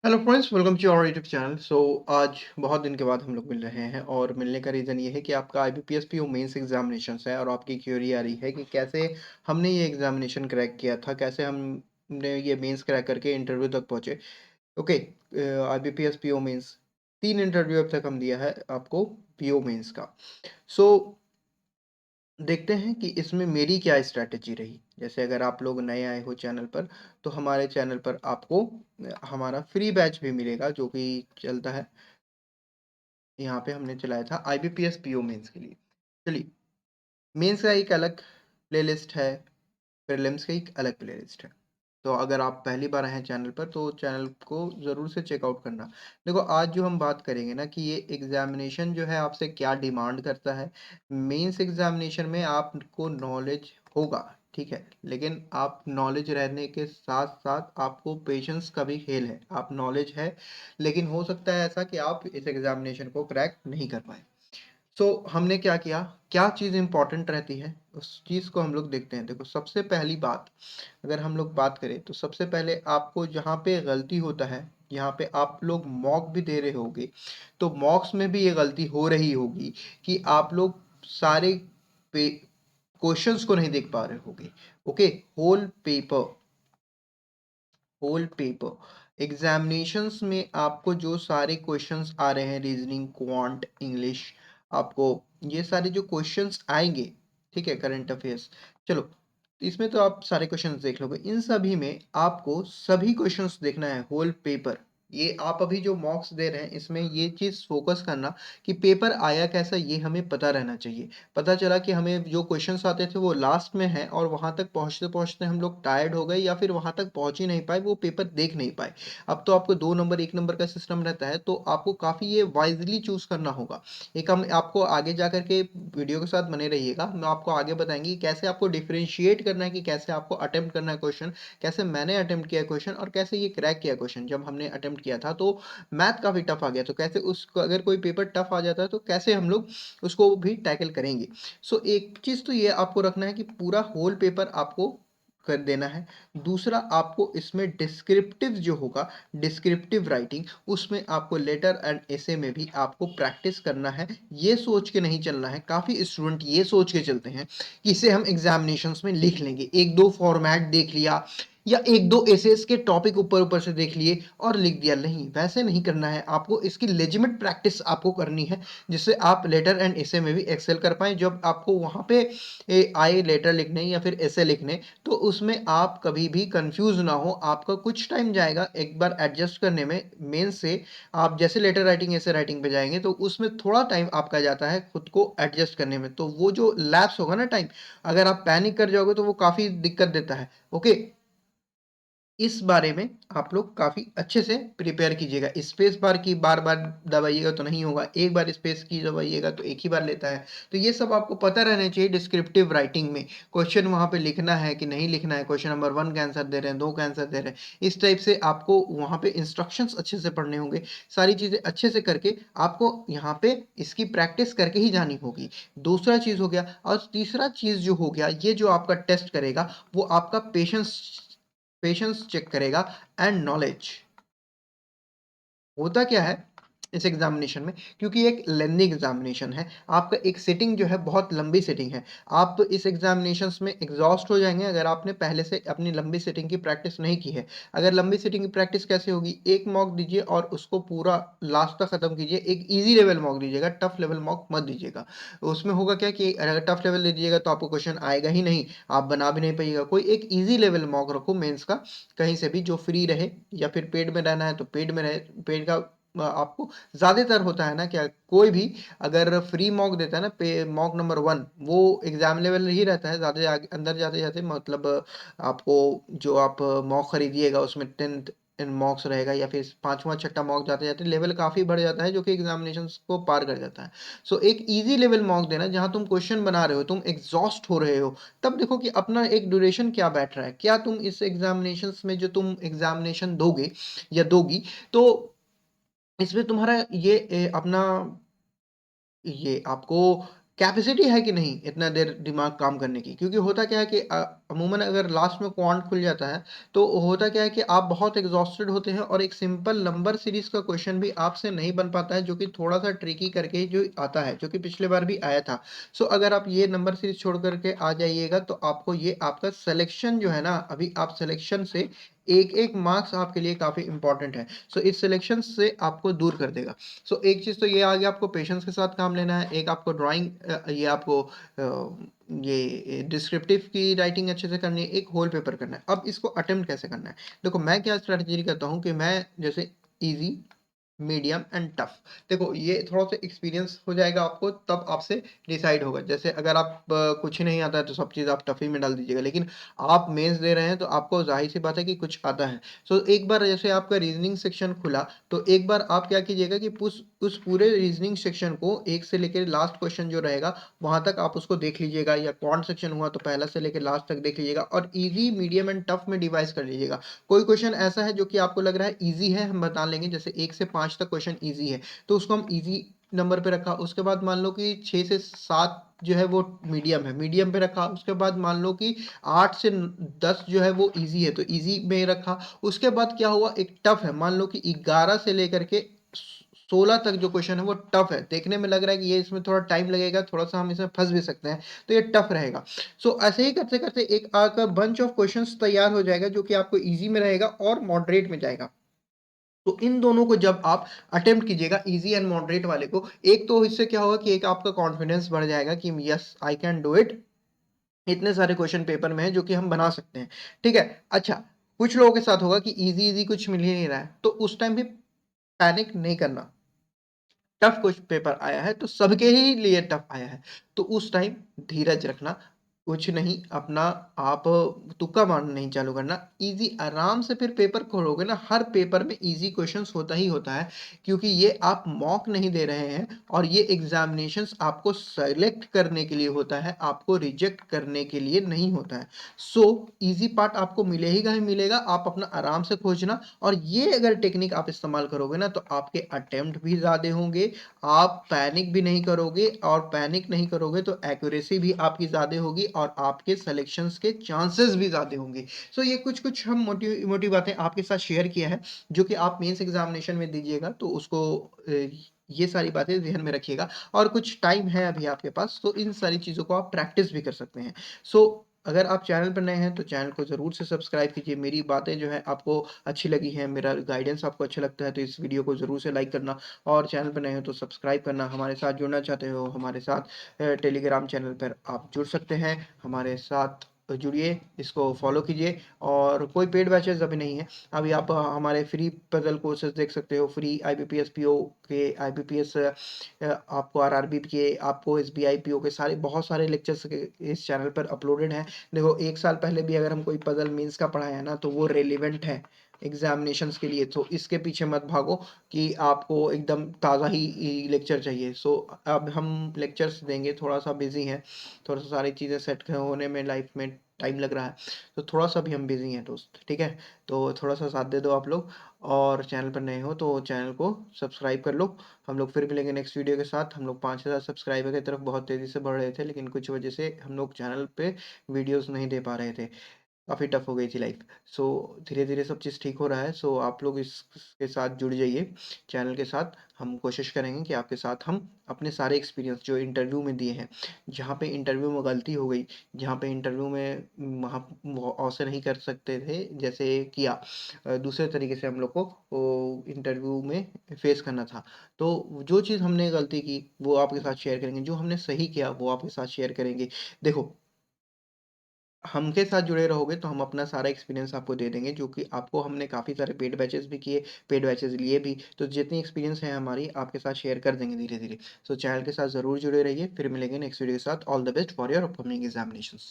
Hello friends, welcome to our YouTube channel. आज बहुत दिन के बाद हम लोग मिल रहे हैं और मिलने का रीज़न ये है कि आपका आईबीपीएस पीओ मेंस एग्जामिनेशंस है और आपकी क्यूरी आ रही है कि कैसे हमने ये एग्जामिनेशन क्रैक किया था, कैसे हमने ये मेंस क्रैक करके इंटरव्यू तक पहुँचे। Okay, IBPS PO mains 3 interview अब तक हम दिया है आपको पीओ मेंस का। सो देखते हैं कि इसमें मेरी क्या स्ट्रैटेजी रही। जैसे अगर आप लोग नए आए हो चैनल पर, तो हमारे चैनल पर आपको हमारा फ्री बैच भी मिलेगा जो कि चलता है। यहाँ पे हमने चलाया था आईबीपीएस पीओ मेंस के लिए। चलिए, मेंस का एक अलग प्लेलिस्ट है, प्रीलिम्स का एक अलग प्लेलिस्ट है। तो अगर आप पहली बार आए हैं चैनल पर तो चैनल को ज़रूर से चेकआउट करना। देखो, आज जो हम बात करेंगे ना कि ये एग्ज़ामिनेशन जो है आपसे क्या डिमांड करता है। मेंस एग्ज़ामिनेशन में आपको नॉलेज होगा, ठीक है? लेकिन आप नॉलेज रहने के साथ-साथ आपको पेशेंस का भी खेल है। आप नॉलेज है, लेकिन हो सकता है ऐसा कि आप इस एग्ज़ामिनेशन को क्रैक नहीं कर पाएँ। हमने क्या किया, क्या चीज़ इम्पोर्टेंट रहती है, उस चीज़ को हम लोग देखते हैं। देखो, सबसे पहली बात अगर हम लोग बात करें तो सबसे पहले आपको जहाँ पे गलती होता है, यहाँ पे आप लोग मॉक भी दे रहे होगे, तो मॉक्स में भी ये गलती हो रही होगी कि आप लोग सारे पे क्वेश्चंस को नहीं देख पा रहे होगे। Okay, whole paper whole paper examinations में आपको जो सारे क्वेश्चंस आ रहे हैं, रीजनिंग, क्वांट, इंग्लिश, आपको ये सारे जो क्वेश्चंस आएंगे, ठीक है, करंट अफेयर्स, चलो इसमें तो आप सारे क्वेश्चंस देख लोगे। इन सभी में आपको सभी क्वेश्चंस देखना है, होल पेपर। ये आप अभी जो मॉक्स दे रहे हैं इसमें ये चीज़ फोकस करना कि पेपर आया कैसा, ये हमें पता रहना चाहिए। पता चला कि हमें जो क्वेश्चंस आते थे वो लास्ट में है और वहाँ तक पहुँचते-पहुँचते हम लोग टायर्ड हो गए या फिर वहाँ तक पहुँच ही नहीं पाए, वो पेपर देख नहीं पाए। अब तो आपको 2 नंबर 1 नंबर का सिस्टम रहता है, तो आपको काफ़ी ये वाइज़ली चूज़ करना होगा। एक हम आपको आगे जाकर के वीडियो के साथ बने रहिएगा, मैं आपको आगे बताएँगे कि कैसे आपको डिफरेंशिएट करना है, कि कैसे आपको अटेम्प्ट करना है क्वेश्चन, कैसे मैंने अटेम्प्ट किया क्वेश्चन और कैसे ये क्रैक किया क्वेश्चन। जब हमने अटेम्प्ट किया था तो मैथ काफ़ी टफ आ गया, तो कैसे उसको, अगर कोई पेपर टफ आ जाता है तो कैसे हम लोग उसको भी टैकल करेंगे। एक चीज़ तो ये आपको रखना है कि पूरा होल पेपर आपको कर देना है। दूसरा, आपको इसमें डिस्क्रिप्टिव जो होगा, डिस्क्रिप्टिव राइटिंग, उसमें आपको लेटर एंड एसे में भी आपको प्रैक्टिस करना है। ये सोच के नहीं चलना है, काफ़ी स्टूडेंट ये सोच के चलते हैं कि इसे हम एग्जामिनेशंस में लिख लेंगे, 1-2 फॉर्मेट देख लिया या 1-2 एसेस के टॉपिक ऊपर-ऊपर से देख लिए और लिख दिया। नहीं, वैसे नहीं करना है। आपको इसकी लेजिटिमेट प्रैक्टिस आपको करनी है, जिससे आप लेटर एंड एसे में भी एक्सेल कर पाएँ। जब आपको वहाँ पे आए लेटर लिखने या फिर एसे लिखने, तो उसमें आप कभी भी कन्फ्यूज़ ना हो। आपका कुछ टाइम जाएगा एक बार एडजस्ट करने में। मेंस से आप जैसे लेटर राइटिंग, एसे राइटिंग पे जाएँगे, तो उसमें थोड़ा टाइम आपका जाता है खुद को एडजस्ट करने में। तो वो जो लैप्स होगा ना टाइम, अगर आप पैनिक कर जाओगे, तो वो काफ़ी दिक्कत देता है। ओके? इस बारे में आप लोग काफ़ी अच्छे से प्रिपेयर कीजिएगा। स्पेस बार की बार-बार दबाइएगा तो नहीं होगा, एक बार स्पेस की दबाइएगा तो एक ही बार लेता है। तो ये सब आपको पता रहना चाहिए डिस्क्रिप्टिव राइटिंग में। क्वेश्चन वहाँ पे लिखना है कि नहीं लिखना है, क्वेश्चन नंबर 1 का आंसर दे रहे हैं, 2 का आंसर दे रहे हैं। इस टाइप से आपको वहाँ पे इंस्ट्रक्शंस अच्छे से पढ़ने होंगे। सारी चीज़ें अच्छे से करके आपको यहाँ पे इसकी प्रैक्टिस करके ही जानी होगी। दूसरा चीज़ हो गया, और तीसरा चीज़ जो हो गया, ये जो आपका टेस्ट करेगा, वो आपका पेशेंस चेक करेगा एंड नॉलेज। होता क्या है इस एग्जामिनेशन में, क्योंकि एक लेंथी एग्जामिनेशन है, आपका एक सिटिंग जो है बहुत लंबी सिटिंग है। आप इस एग्जामिनेशंस में एग्जॉस्ट हो जाएंगे अगर आपने पहले से अपनी लंबी सिटिंग की प्रैक्टिस नहीं की है। अगर लंबी सिटिंग की प्रैक्टिस कैसे होगी, एक मॉक दीजिए और उसको पूरा लास्ट तक खत्म कीजिए। एक इजी लेवल मॉक दीजिएगा, टफ लेवल मॉक मत दीजिएगा। उसमें होगा क्या कि अगर टफ लेवल दे दीजिएगा तो आपको क्वेश्चन आएगा ही नहीं, आप बना भी नहीं पाइएगा। कोई एक ईजी लेवल मॉक रखो मेंस का, कहीं से भी जो फ्री रहे, या फिर पेड में रहना है तो पेड में रहे। पेड का आपको ज़्यादातर होता है ना, क्या कोई भी अगर फ्री मॉक देता है ना, पे मॉक नंबर 1 वो एग्जाम लेवल ही रहता है। ज़्यादा आगे अंदर जाते-जाते मतलब आपको जो आप मॉक खरीदिएगा उसमें 10th इन मॉक्स रहेगा, या फिर 5वाँ छठा मॉक जाते-जाते लेवल काफ़ी बढ़ जाता है, जो कि एग्जामिनेशंस को पार कर जाता है। एक ईज़ी लेवल मॉक देना जहाँ तुम क्वेश्चन बना रहे हो, तुम एग्ज़ॉस्ट हो रहे हो, तब देखो कि अपना एक ड्यूरेशन क्या बैठ रहा है। क्या तुम इस एग्जामिनेशंस में, जो तुम एग्जामिनेशन दोगे या दोगी, तो इसमें तुम्हारा ये अपना ये आपको कैपेसिटी है कि नहीं इतना देर दिमाग काम करने की। क्योंकि होता क्या है कि अमूमन अगर लास्ट में क्वांट खुल जाता है, तो होता क्या है कि आप बहुत एग्ज़ॉस्टेड होते हैं और एक सिंपल नंबर सीरीज़ का क्वेश्चन भी आपसे नहीं बन पाता है, जो कि थोड़ा-सा ट्रिकी करके जो आता है, जो कि पिछली बार भी आया था। सो अगर आप ये नंबर सीरीज़ छोड़ कर के आ जाइएगा, तो आपको ये आपका सिलेक्शन जो है ना, अभी आप सिलेक्शन से एक-एक मार्क्स आपके लिए काफ़ी इम्पोर्टेंट है। सो इस सिलेक्शन से आपको दूर कर देगा। सो एक चीज़ तो ये आ गया, आपको पेशेंस के साथ काम लेना है, एक आपको ड्राइंग ये आपको ये डिस्क्रिप्टिव की राइटिंग अच्छे से करनी है, एक होल पेपर करना है। अब इसको अटेम्प्ट कैसे करना है? देखो मैं क्या स्ट्रैटेजी करता हूँ कि मैं जैसे ईज़ी, मीडियम एंड टफ। देखो ये थोड़ा-सा एक्सपीरियंस हो जाएगा आपको, तब आपसे डिसाइड होगा। जैसे अगर आप कुछ ही नहीं आता है तो सब चीज़ आप टफ ही में डाल दीजिएगा, लेकिन आप मेंस दे रहे हैं तो आपको ज़ाहिर-सी बात है कि कुछ आता है। सो एक बार जैसे आपका रीज़निंग सेक्शन खुला, तो एक बार आप क्या कीजिएगा कि उस पूरे रीज़निंग सेक्शन को 1 से लेके लास्ट क्वेश्चन जो रहेगा, वहाँ तक आप उसको देख लीजिएगा, या क्वांट सेक्शन हुआ तो पहला से लेके लास्ट तक देख लीजिएगा और ईज़ी, मीडियम एंड टफ में डिवाइड कर लीजिएगा। कोई क्वेश्चन ऐसा है जो कि आपको लग रहा है ईज़ी है, हम बता लेंगे, जैसे 1 से 5 तक क्वेश्चन ईज़ी है, तो उसको हम ईज़ी नंबर पे रखा। उसके बाद मान लो कि 6 से 7 जो है वो मीडियम है, मीडियम पे रखा। उसके बाद मान लो कि 8 से 10 जो है वो ईज़ी है, तो ईज़ी में रखा। उसके बाद क्या हुआ, एक टफ है, मान लो कि 11 से लेकर के 16 तक जो क्वेश्चन है वो टफ है। देखने में लग रहा है कि ये इसमें थोड़ा टाइम लगेगा, थोड़ा-सा हम इसमें फँस भी सकते हैं, तो ये टफ रहेगा। सो ऐसे ही करते-करते एक आपका बंच ऑफ क्वेश्चन्स तैयार हो जाएगा, जो कि आपको ईज़ी में रहेगा और मॉडरेट में जाएगा। तो इन दोनों को जब आप अटेम्प्ट कीजिएगा, ईज़ी एंड मॉडरेट वाले को, एक तो इससे क्या होगा कि एक आपका कॉन्फिडेंस बढ़ जाएगा कि yes I can do it. इतने सारे क्वेश्चन पेपर में हैं जो कि हम बना सकते हैं। ठीक है? अच्छा, कुछ लोगों के साथ होगा कि ईज़ी-ईज़ी कुछ मिल ही नहीं रहा है, तो उस टाइम भी पैनिक नहीं करना। टफ कुछ पेपर आया है तो सबके ही लिए टफ आया है। तो उस टाइम धीरज रखना, कुछ नहीं अपना आप तुक्का मारना नहीं चालू करना। ईज़ी आराम से फिर पेपर खोलोगे ना, हर पेपर में ईज़ी क्वेश्चंस होता ही होता है, क्योंकि ये आप मॉक नहीं दे रहे हैं और ये एग्ज़ामिनेशंस आपको सेलेक्ट करने के लिए होता है, आपको रिजेक्ट करने के लिए नहीं होता है। सो ईज़ी पार्ट आपको मिलेगा ही मिलेगा, आप अपना आराम से खोजना, और ये अगर टेक्निक आप इस्तेमाल करोगे ना, तो आपके अटेम्प्ट भी ज़्यादा होंगे, आप पैनिक भी नहीं करोगे, और पैनिक नहीं करोगे तो एक्यूरेसी भी आपकी ज़्यादा होगी और आपके सिलेक्शंस के चांसेस भी ज़्यादा होंगे। सो ये कुछ-कुछ हम मोटी मोटी बातें आपके साथ शेयर किया है, जो कि आप मेंस एग्ज़ामिनेशन में दीजिएगा, तो उसको ये सारी बातें ज़हन में रखिएगा, और कुछ टाइम है अभी आपके पास, तो इन सारी चीज़ों को आप प्रैक्टिस भी कर सकते हैं। सो अगर आप चैनल पर नए हैं, तो चैनल को ज़रूर से सब्सक्राइब कीजिए। मेरी बातें जो है आपको अच्छी लगी हैं, मेरा गाइडेंस आपको अच्छा लगता है, तो इस वीडियो को ज़रूर से लाइक करना, और चैनल पर नए हो तो सब्सक्राइब करना। हमारे साथ जुड़ना चाहते हो, हमारे साथ टेलीग्राम चैनल पर आप जुड़ सकते हैं, हमारे साथ जुड़िए, इसको फॉलो कीजिए। और कोई पेड बैचेज़ अभी नहीं है। अभी आप हमारे फ्री पज़ल कोर्सेज़ देख सकते हो, फ्री आईबीपीएस पीओ के, आईबीपीएस आपको आरआरबी के, आपको एसबीआई पीओ के सारे बहुत सारे लेक्चर्स इस चैनल पर अपलोडेड हैं। देखो 1 साल पहले भी अगर हम कोई पज़ल मेंस का पढ़ाया है ना, तो वो रेलेवेंट है एग्ज़ामिनेशंस के लिए, तो इसके पीछे मत भागो कि आपको एकदम ताज़ा ही लेक्चर चाहिए। सो अब हम लेक्चर्स देंगे, थोड़ा-सा बिज़ी हैं, थोड़ा-सा सारी चीज़ें सेट होने में लाइफ़ में टाइम लग रहा है, तो थोड़ा-सा अभी हम बिज़ी हैं दोस्त, ठीक है? तो थोड़ा-सा साथ दे दो आप लोग, और चैनल पर नए हो तो चैनल को सब्सक्राइब कर लो। हम लोग फिर मिलेंगे नेक्स्ट वीडियो के साथ। हम लोग 5000 सब्सक्राइबर की तरफ बहुत तेज़ी से बढ़ रहे थे, लेकिन कुछ वजह से हम लोग चैनल पे वीडियोज़ नहीं दे पा रहे थे। काफ़ी टफ हो गई थी लाइफ़। सो धीरे-धीरे सब चीज़ ठीक हो रहा है। सो आप लोग इसके साथ जुड़ जाइए, चैनल के साथ। हम कोशिश करेंगे कि आपके साथ हम अपने सारे एक्सपीरियंस जो इंटरव्यू में दिए हैं, जहाँ पे इंटरव्यू में गलती हो गई, जहाँ पे इंटरव्यू में वहाँ वो ऐसे नहीं कर सकते थे जैसे किया, दूसरे तरीके से हम लोग को वो इंटरव्यू में फेस करना था। तो जो चीज़ हमने गलती की वो आपके साथ शेयर करेंगे, जो हमने सही किया वो आपके साथ शेयर करेंगे। देखो, हमके साथ जुड़े रहोगे तो हम अपना सारा एक्सपीरियंस आपको दे देंगे, जो कि आपको हमने काफ़ी सारे पेड बैचेज़ भी किए, पेड बैचेज़ लिए भी, तो जितनी एक्सपीरियंस है हमारी आपके साथ शेयर कर देंगे धीरे-धीरे। सो चैनल के साथ ज़रूर जुड़े रहिए, फिर मिलेंगे नेक्स्ट वीडियो के साथ। All the best for your upcoming examinations.